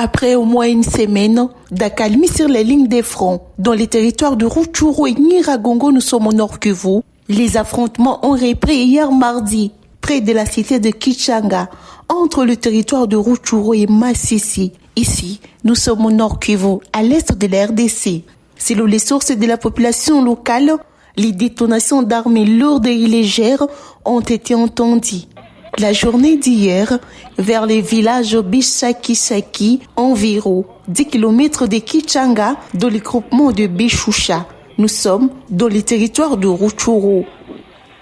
Après au moins une semaine d'accalmie sur les lignes des fronts, dans les territoires de Rutshuru et Nyiragongo, nous sommes au Nord Kivu, les affrontements ont repris hier mardi, près de la cité de Kichanga, entre le territoire de Rutshuru et Masisi. Ici, nous sommes au Nord Kivu, à l'est de la RDC. Selon les sources de la population locale, les détonations d'armes lourdes et légères ont été entendues. La journée d'hier, vers les villages Bishaki-Shaki, environ 10 km de Kichanga, dans le groupement de Bishusha. Nous sommes dans le territoire de Rutshuru.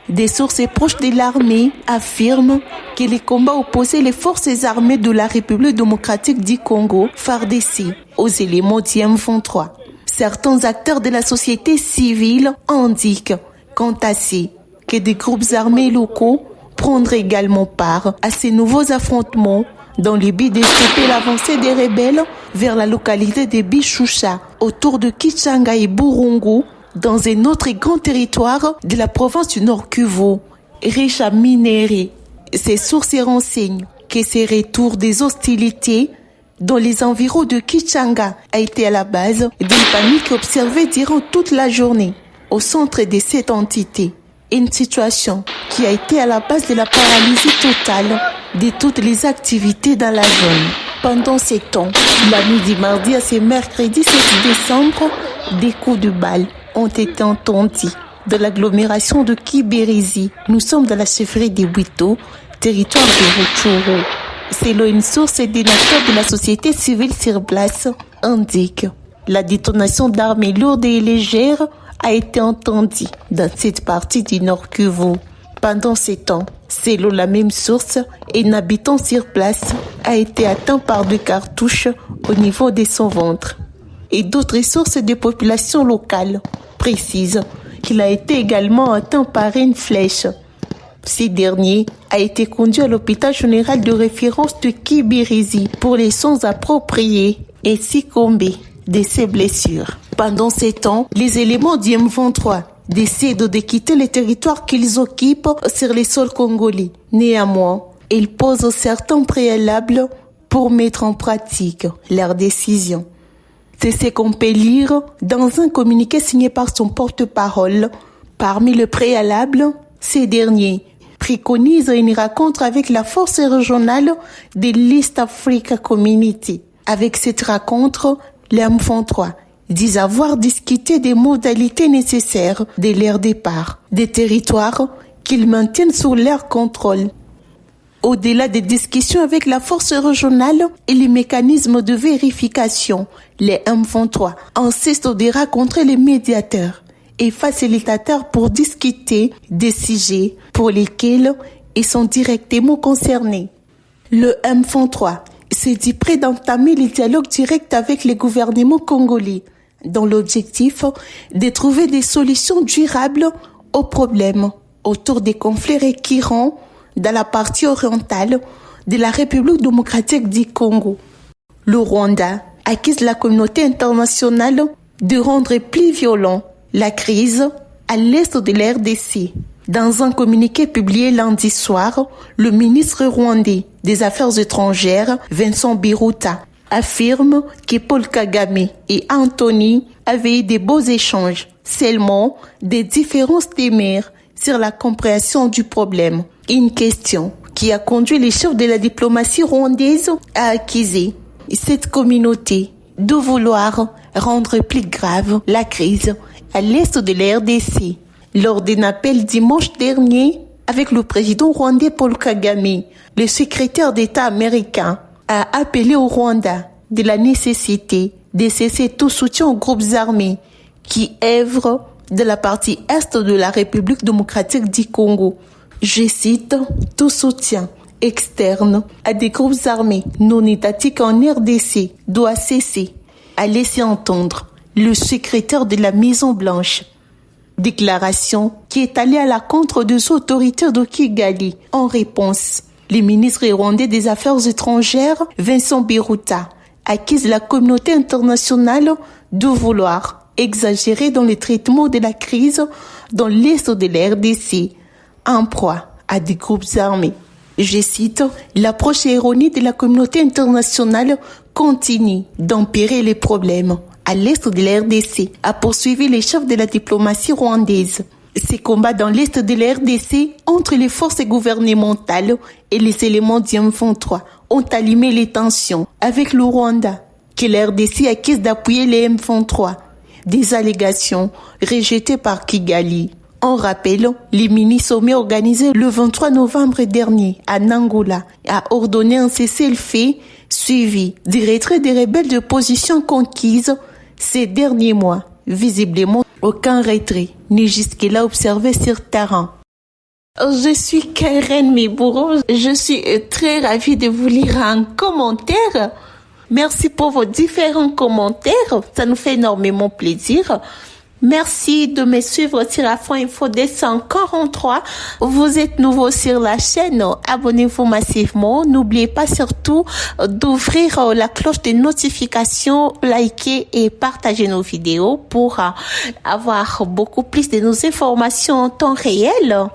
Des sources proches de l'armée affirment que les combats opposaient les forces armées de la République démocratique du Congo, FARDC, aux éléments du M23. Certains acteurs de la société civile indiquent, quant à ci, que des groupes armés locaux prendraient également part à ces nouveaux affrontements dans le but de stopper l'avancée des rebelles vers la localité de Bishusha, autour de Kichanga et Burungu, dans un autre grand territoire de la province du Nord Kivu, riche en minerais. Ces sources renseignent que ces retours des hostilités dans les environs de Kichanga a été à la base d'une panique observée durant toute la journée au centre de cette entité. Une situation qui a été à la base de la paralysie totale de toutes les activités dans la zone. Pendant ces temps, la nuit du mardi à ce mercredi 7 décembre, des coups de balles ont été entendus dans l'agglomération de Kibirizi. Nous sommes dans la chefferie de Bwito, territoire de Rutshuru. Selon une source des acteurs de la société civile sur place, indique la détonation d'armes lourdes et légères a été entendue dans cette partie du Nord Kivu. Pendant ces temps, selon la même source, un habitant sur place a été atteint par deux cartouches au niveau de son ventre. Et d'autres sources de population locale précisent qu'il a été également atteint par une flèche. Ce dernier a été conduit à l'hôpital général de référence de Kibirizi pour les soins appropriés et succombé de ses blessures. Pendant ces temps, les éléments du M23 décident de quitter les territoires qu'ils occupent sur les sols congolais. Néanmoins, ils posent certains préalables pour mettre en pratique leurs décisions. C'est ce qu'on peut lire dans un communiqué signé par son porte-parole. Parmi les préalables, ces derniers préconisent une rencontre avec la force régionale de l'East Africa Community. Avec cette rencontre, les M23 disent avoir discuté des modalités nécessaires de leur départ, des territoires qu'ils maintiennent sous leur contrôle. Au-delà des discussions avec la force régionale et les mécanismes de vérification, les M23 insistent de rencontrer les médiateurs et facilitateurs pour discuter des sujets pour lesquels ils sont directement concernés. Le M23 s'est dit prêt d'entamer le dialogue direct avec les gouvernements congolais dans l'objectif de trouver des solutions durables aux problèmes autour des conflits récurrents dans la partie orientale de la République démocratique du Congo. Le Rwanda accuse la communauté internationale de rendre plus violent la crise à l'est de la RDC. Dans un communiqué publié lundi soir, le ministre rwandais des Affaires étrangères, Vincent Biruta, affirme que Paul Kagame et Anthony avaient eu de beaux échanges, seulement des différences téméraires sur la compréhension du problème. Une question qui a conduit les chefs de la diplomatie rwandaise à accuser cette communauté de vouloir rendre plus grave la crise à l'est de la RDC. Lors d'un appel dimanche dernier avec le président rwandais Paul Kagame, le secrétaire d'État américain a appelé au Rwanda de la nécessité de cesser tout soutien aux groupes armés qui œuvrent de la partie est de la République démocratique du Congo. Je cite, tout soutien externe à des groupes armés non étatiques en RDC doit cesser, a laissé entendre le secrétaire de la Maison-Blanche. Déclaration qui est allée à la contre des autorités de Kigali. En réponse, le ministre rwandais des Affaires étrangères, Vincent Biruta, accuse la communauté internationale de vouloir exagérer dans le traitement de la crise dans l'est de la RDC, en proie à des groupes armés. Je cite, « L'approche erronée de la communauté internationale continue d'empirer les problèmes à l'est de la RDC », a poursuivi le chef de la diplomatie rwandaise. Ces combats dans l'est de la RDC entre les forces gouvernementales et les éléments du M23 ont allumé les tensions avec le Rwanda, que la RDC accuse d'appuyer les M23. Des allégations rejetées par Kigali. En rappel, les mini-sommets organisés le 23 novembre dernier à Nangola a ordonné un cessez-le-feu suivi du retrait des rebelles de position conquise ces derniers mois. Visiblement, aucun retrait n'est jusque-là observé sur terrain. Je suis Karen Mibouro. Je suis très ravie de vous lire un commentaire. Merci pour vos différents commentaires. Ça nous fait énormément plaisir. Merci de me suivre sur Afro Info 243. Vous êtes nouveau sur la chaîne. Abonnez-vous massivement. N'oubliez pas surtout d'ouvrir la cloche de notification, liker et partager nos vidéos pour avoir beaucoup plus de nos informations en temps réel.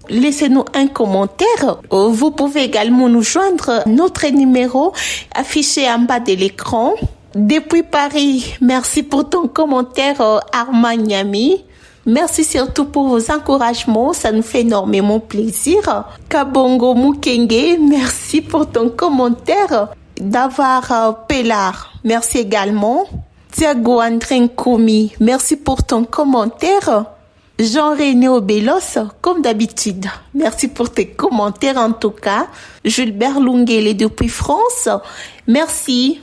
Laissez-nous un commentaire. Vous pouvez également nous joindre. Notre numéro affiché en bas de l'écran. Depuis Paris, merci pour ton commentaire, Armand Nyami. Merci surtout pour vos encouragements, ça nous fait énormément plaisir. Kabongo Mukenge, merci pour ton commentaire. Davar Pelar, merci également. Thiago André Koumi, merci pour ton commentaire. Jean-René Obelos, comme d'habitude, merci pour tes commentaires en tout cas. Gilbert Lungele depuis France, merci.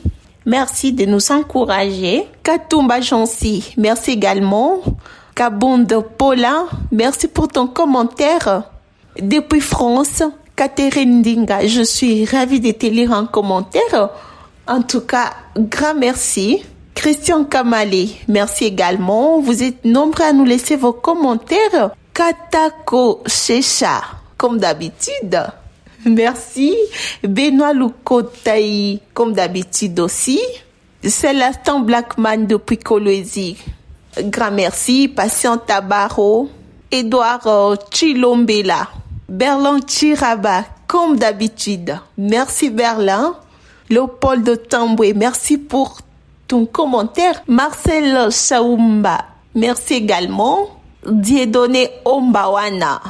Merci de nous encourager. Katumba Jansi, merci également. Kabonde Paula, merci pour ton commentaire. Depuis France, Catherine Dinga, je suis ravie de te lire en commentaire. En tout cas, grand merci. Christian Kamale, merci également. Vous êtes nombreux à nous laisser vos commentaires. Katako Checha, comme d'habitude. Merci. Benoît Lukotaï, comme d'habitude aussi. Célestin Blackman depuis Kolwezi. Grand merci. Patient Tabaro. Edouard Chilombela. Berlin Chiraba, comme d'habitude. Merci Berlin. Léopold Tamboué, merci pour ton commentaire. Marcel Chaoumba, merci également. Dieudonné Ombawana.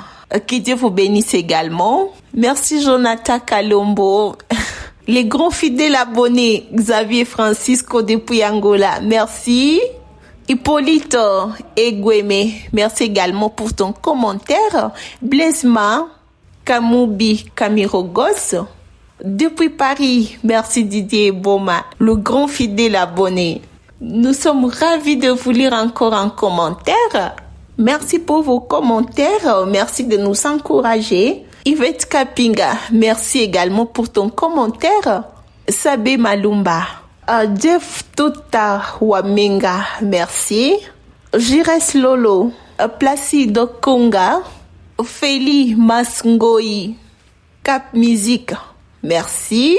Que Dieu vous bénisse également. Merci Jonathan Kalombo. Les grands fidèles abonnés, Xavier Francisco depuis Angola, merci. Hippolyte Egweme, merci également pour ton commentaire. Blaisma Kamoubi Kamirogos, depuis Paris, merci Didier Boma, le grand fidèle abonné. Nous sommes ravis de vous lire encore en commentaire. Merci pour vos commentaires. Merci de nous encourager. Yvette Kapinga, merci également pour ton commentaire. Sabé Malumba. Jeff Tota Wamenga, merci. Jires Lolo. Placido Konga. Feli Masngoi. Cap Musique, merci.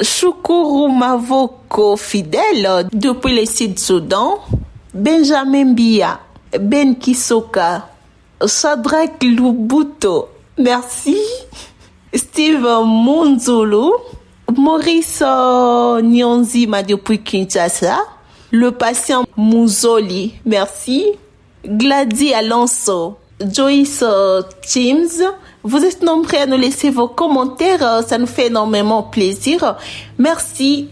Shukuru Mavoko Fidèle depuis le Sud-Soudan. Benjamin Bia. Ben Kisoka, Shadrach Lubuto, merci. Steve Munzulu, Maurice Nyonzima depuis Kinshasa, le patient Mouzoli, merci. Gladys Alonso, Joyce James, vous êtes nombreux à nous laisser vos commentaires, ça nous fait énormément plaisir. Merci